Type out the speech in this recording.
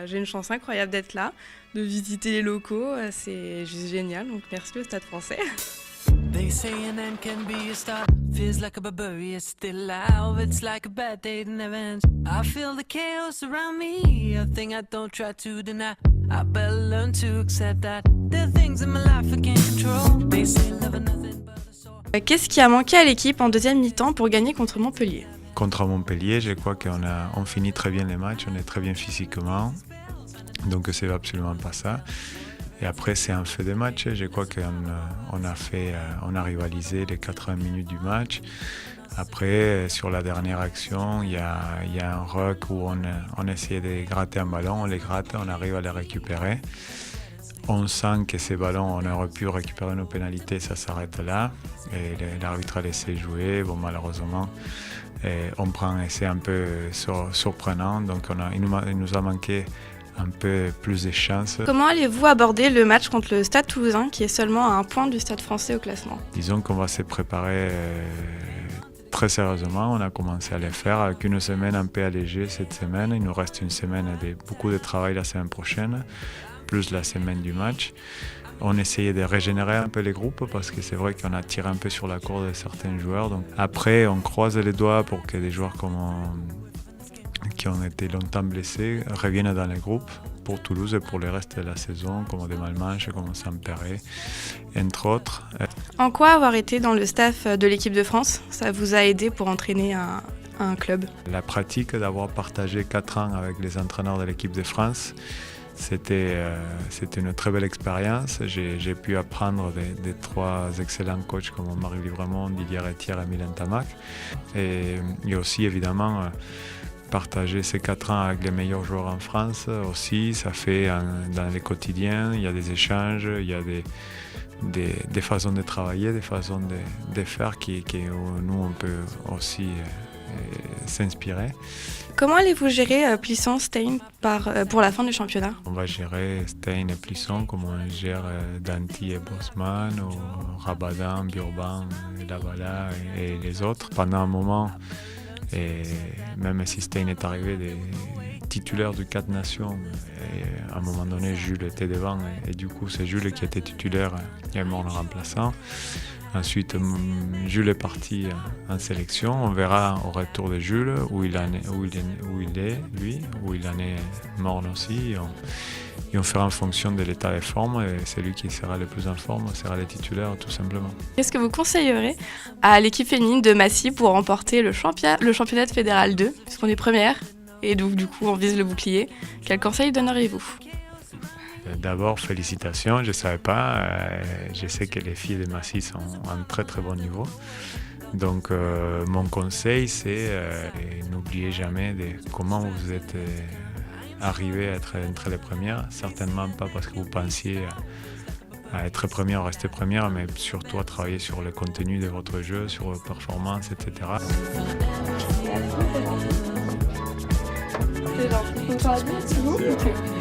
J'ai une chance incroyable d'être là, de visiter les locaux, c'est juste génial, donc merci au Stade Français. They say an end can be a start. Feels like a barbarian still alive. It's like a bad day that never ends. I feel the chaos around me, a thing I don't try to deny. I better learn to accept that there are things in my life I can't control. They say love is nothing but a sore. Qu'est-ce qui a manqué à l'équipe en deuxième mi-temps pour gagner contre Montpellier? Contre Montpellier, je crois on finit très bien les matchs, on est très bien physiquement, donc c'est absolument pas ça. Et après, c'est un fait de match. Je crois qu'on a rivalisé les 80 minutes du match. Après, sur la dernière action, il y a un ruck où on essayait de gratter un ballon, on les gratte, on arrive à les récupérer. On sent que ces ballons, on aurait pu récupérer nos pénalités, ça s'arrête là. Et l'arbitre a laissé jouer. Bon, malheureusement, on prend un essai un peu surprenant. Donc, il nous a manqué un peu plus de chance. Comment allez-vous aborder le match contre le Stade Toulousain, qui est seulement à un point du Stade Français au classement? Disons qu'on va se préparer très sérieusement. On a commencé à les faire avec une semaine un peu allégée cette semaine. Il nous reste une semaine avec beaucoup de travail la semaine prochaine, plus la semaine du match. On essayait de régénérer un peu les groupes parce que c'est vrai qu'on a tiré un peu sur la corde de certains joueurs. Donc après, on croise les doigts pour que des joueurs qui ont été longtemps blessés reviennent dans les groupes pour Toulouse et pour le reste de la saison, comme des Malmanches, comme Sampere, entre autres. En quoi avoir été dans le staff de l'équipe de France, ça vous a aidé pour entraîner un club? La pratique d'avoir partagé 4 ans avec les entraîneurs de l'équipe de France, c'était une très belle expérience. J'ai pu apprendre des 3 excellents coachs comme Marie Livremont, Didier Etière et Milan Tamac. Et aussi évidemment partager ces 4 ans avec les meilleurs joueurs en France aussi, ça fait dans les quotidiens, il y a des échanges, il y a des façons de travailler, des façons de faire où nous on peut aussi s'inspirer. Comment allez-vous gérer Plisson, Stein pour la fin du championnat? On va gérer Stein et Plisson comme on gère Danty et Bosman, ou Rabadan, Burban, Lavala et les autres. Pendant un moment, et même si Stein est arrivé des titulaires du 4 Nations, et à un moment donné Jules était devant et du coup c'est Jules qui était titulaire et mort le remplaçant. Ensuite Jules est parti en sélection, on verra au retour de Jules où il en est mort aussi. Et on fera en fonction de l'état de forme et celui qui sera le plus en forme sera le titulaire tout simplement. Qu'est-ce que vous conseillerez à l'équipe féminine de Massy pour remporter le championnat de Fédéral 2, puisqu'on est première et donc du coup on vise le bouclier? Quel conseil donneriez-vous? D'abord, félicitations, je ne savais pas. Je sais que les filles de Massy sont à un très très bon niveau. Donc mon conseil c'est n'oubliez jamais comment vous êtes arrivé à être entre les premières. Certainement pas parce que vous pensiez à être première ou rester première, mais surtout à travailler sur le contenu de votre jeu, sur vos performances, etc. C'est gentil.